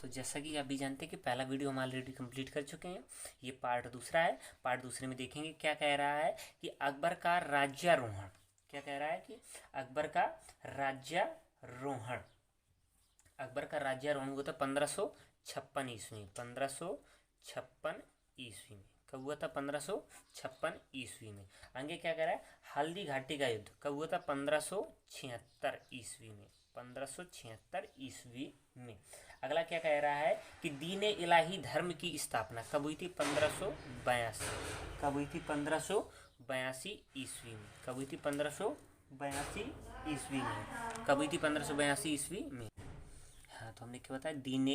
तो जैसा कि आप भी जानते हैं कि पहला वीडियो हम ऑलरेडी कंप्लीट कर चुके हैं। ये पार्ट दूसरा है। पार्ट दूसरे में देखेंगे क्या कह रहा है कि अकबर का राज्यारोहण। क्या कह रहा है कि अकबर का राज्यारोहण। अकबर का राज्यारोहण हुआ था 1556 ईस्वी में। 1556 ईस्वी में कब हुआ था? 1556 ईस्वी में। आगे क्या कह रहा है? हल्दी घाटी का युद्ध कब हुआ था? 1576 ईस्वी में। 1576 ईस्वी में। अगला क्या कह रहा है कि दीन इलाही धर्म की स्थापना कब हुई थी? 1582। कब हुई थी? 1582 ईस्वी में। कब हुई थी? 1582 ईस्वी में। कब हुई थी? 1582 ईस्वी में। हाँ, तो हमने क्या बताया? दीन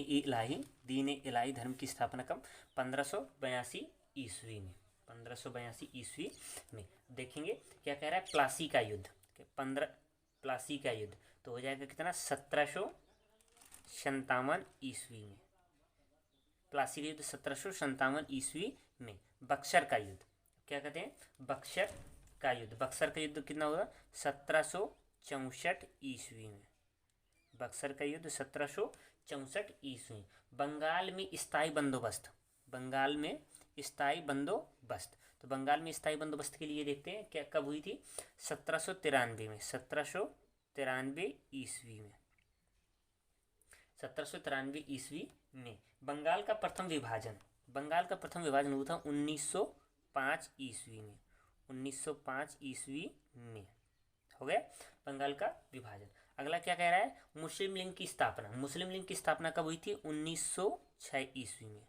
इलाही धर्म की स्थापना कब? 1582 ईस्वी में। 1582 ईस्वी में। देखेंगे क्या कह रहा है? प्लासी का युद्ध। प्लासी का युद्ध तो हो जाएगा कितना? 1757 ईस्वी में। प्लासी का युद्ध 1757 ईस्वी में। बक्सर का युद्ध क्या कहते हैं? बक्सर का युद्ध। बक्सर का युद्ध कितना होगा? 1764 ईस्वी में। बक्सर का युद्ध 1764 ईस्वी। बंगाल में स्थायी बंदोबस्त। बंगाल में स्थायी बंदोबस्त। तो बंगाल में स्थायी बंदोबस्त के लिए देखते हैं क्या कब हुई थी? 1793 में। 1793 ईस्वी में। 1793 ईस्वी में। बंगाल का प्रथम विभाजन। बंगाल का प्रथम विभाजन हुआ था 1905 ईस्वी में। 1905 ईस्वी में हो गया बंगाल का विभाजन। अगला क्या कह रहा है? मुस्लिम लीग की स्थापना। मुस्लिम लीग की स्थापना कब हुई थी? 1906 ईस्वी में।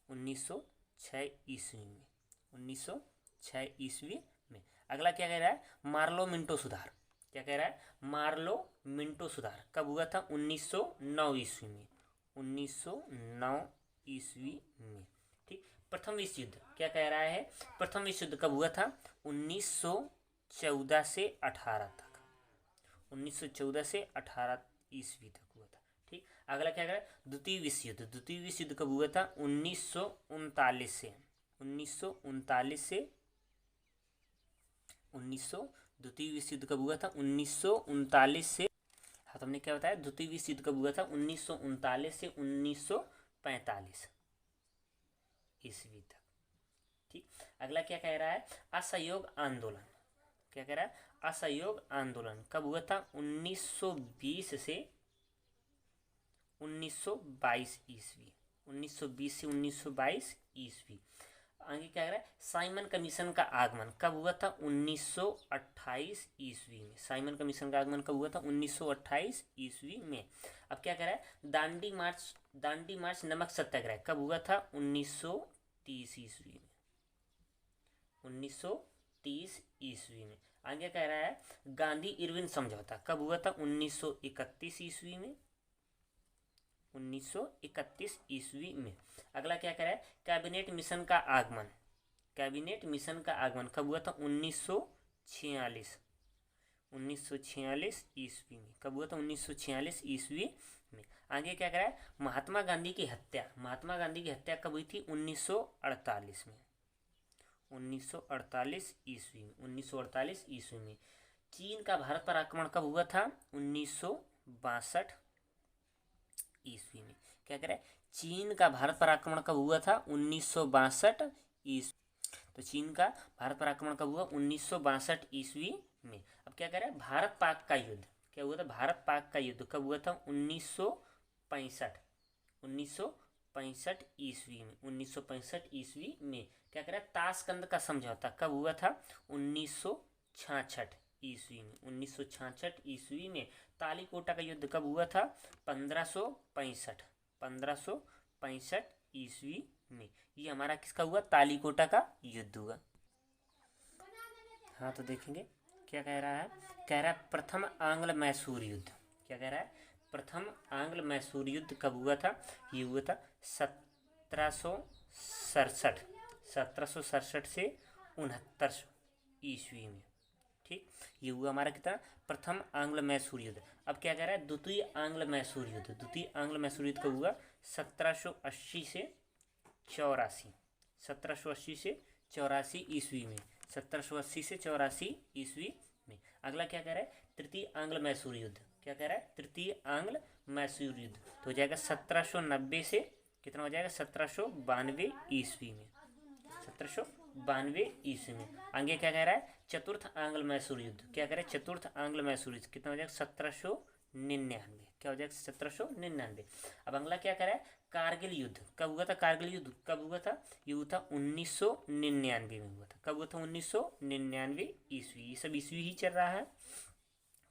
1906 ईस्वी में। 1906 ईस्वी में। अगला क्या कह रहा है? मार्लो मिंटो सुधार। क्या कह रहा है? मार्लो मिंटो सुधार कब हुआ था? 1909 ईस्वी में। 1909 ईस्वी में। ठीक। प्रथम विश्व युद्ध क्या कह रहा है? प्रथम विश्व युद्ध कब हुआ था? 1914 से 18 तक। 1914 से 18 ईस्वी तक हुआ था। ठीक। अगला क्या कह रहा है? द्वितीय विश्व युद्ध। द्वितीय विश्व युद्ध कब हुआ था? 1939 से। 1939 से 1900। द्वितीय विश्व युद्ध कब हुआ था? 1939 से। हाँ, तो हमने क्या बताया? द्वितीय विश्व युद्ध कब हुआ था? 1939 से 1945 ईस्वी तक। ठीक। अगला क्या कह रहा है? असहयोग आंदोलन। क्या कह रहा है? असहयोग आंदोलन कब हुआ था? 1920 से 1922 ईस्वी। 1920 से 1922 ईस्वी। आगे क्या कह रहा है? साइमन कमीशन का आगमन कब हुआ था? 1928 ईस्वी में। साइमन कमीशन का आगमन कब हुआ था? 1928 ईस्वी में। अब क्या कह रहा है? दांडी मार्च नमक सत्याग्रह कब हुआ था? 1930 ईस्वी में। 1930 ईस्वी में। आगे कह रहा है गांधी इरविन समझौता कब हुआ था? 1931 ईस्वी में। 1931 ईस्वी में। अगला क्या कह रहा है? कैबिनेट मिशन का आगमन। कैबिनेट मिशन का आगमन कब हुआ था? 1946। 1946 ईस्वी में। कब हुआ था? 1946 ईस्वी में। आगे क्या कह रहा है? महात्मा गांधी की हत्या। महात्मा गांधी की हत्या कब हुई थी? 1948 में। 1948 ईस्वी में। 1948 ईस्वी में। चीन का भारत पर आक्रमण कब हुआ था? 1962 ईस्वी में। क्या कह रहा है? चीन का भारत पर आक्रमण कब हुआ था? 1962 ईस्वी। तो चीन का भारत पर आक्रमण कब हुआ? 1962 ईस्वी में। अब क्या कह रहा है? भारत पाक का युद्ध क्या हुआ था? भारत पाक का युद्ध कब हुआ था? 1965। 1965 ईस्वी में। 1965 ईस्वी में। क्या कह रहा है? ताशकंद का समझौता कब हुआ था? 1966 ईस्वी में। 1966 ईस्वी में। तालीकोटा का युद्ध कब हुआ था? 1565। 1565 ईस्वी में। ये हमारा किसका हुआ? तालीकोटा का युद्ध हुआ। हाँ, तो देखेंगे क्या कह रहा है? कह रहा है प्रथम आंग्ल मैसूर युद्ध। क्या कह रहा है? प्रथम आंग्ल मैसूर युद्ध कब हुआ था? ये हुआ था 1767। 1767 से 69 ईस्वी में। ठीक। ये हुआ हमारा कितना? प्रथम आंग्ल मैसूर युद्ध। अब क्या कह रहा है? द्वितीय आंग्ल मैसूर युद्ध। द्वितीय आंग्ल मैसूर युद्ध कब हुआ? 1780 से 84। 1780 से 84 ईस्वी में। 1780 से 84 ईस्वी में। अगला क्या कह रहा है? तृतीय आंग्ल मैसूर युद्ध। क्या क्या कह रहा है, तृतीय आंग्ल मैसूर युद्ध। तो हो जाएगा 1790 से कितना हो जाएगा, 1792 ईस्वी में, 1792 ईस्वी में। आगे क्या कह रहा है, चतुर्थ आंग्ल मैसूर युद्ध। क्या कह रहा है, चतुर्थ आंग्ल मैसूर युद्ध कितना हो जाएगा, 1799। क्या हो जाएगा, 1799। अब अगला क्या कह रहा है, कारगिल युद्ध कब हुआ था, कारगिल युद्ध कब हुआ था, ये हुआ था 1999 में हुआ था। कब हुआ था, 1999 ईस्वी। ये सब ईस्वी ही चल रहा है,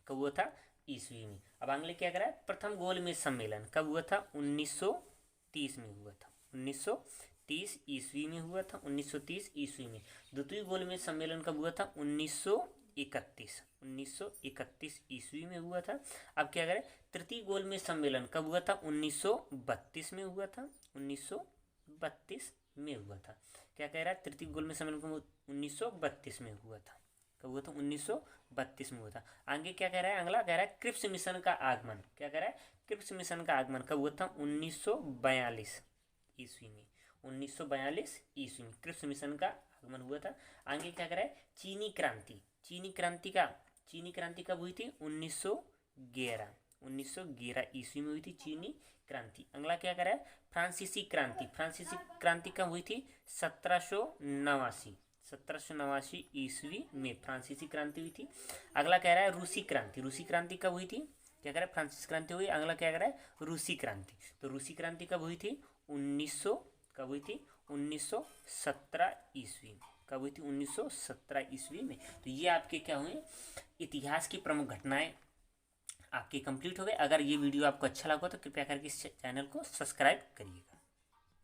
कब हुआ था, ईस्वी में। अब अगले क्या कह रहा है, प्रथम गोलमेज सम्मेलन कब हुआ था, 1930 में हुआ था, 1930 ईस्वी में हुआ था, 1930 ईस्वी में। द्वितीय गोलमेज सम्मेलन कब हुआ था, 1931 ईस्वी में हुआ था। अब क्या करें, तृतीय गोलमेज सम्मेलन कब हुआ था, 1932 में हुआ था, 1932 में हुआ था। क्या कह रहा है, तृतीय गोलमेज सम्मेलन कब 1932 में हुआ था, कब हुआ था, 1932 में हुआ था। आगे क्या कह रहा है, अगला कह रहा है क्रिप्स मिशन का आगमन। क्या कह रहा है, क्रिप्स मिशन का आगमन कब हुआ था, 1942 ईस्वी में, 1942 ईस्वी में क्रिप्स मिशन का आगमन हुआ था। आगे क्या कह रहा है, चीनी क्रांति, चीनी क्रांति कब हुई थी, 1911 ईस्वी में हुई थी चीनी क्रांति। अगला क्या कह रहा है, फ्रांसीसी क्रांति कब हुई थी, 1789 ईस्वी में फ्रांसीसी क्रांति हुई थी। अगला कह रहा है रूसी क्रांति कब हुई थी, क्या कह रहा है, फ्रांसीसी क्रांति हुई। अगला क्या कह रहा है, रूसी क्रांति। तो रूसी क्रांति कब हुई थी, 1917 ईस्वी में। कब हुई थी, 1917 ईस्वी में। तो ये आपके क्या हुए, इतिहास की प्रमुख घटनाएं आपके कंप्लीट हो गए। अगर ये वीडियो आपको अच्छा लगा तो कृपया करके इस चैनल को सब्सक्राइब करिएगा।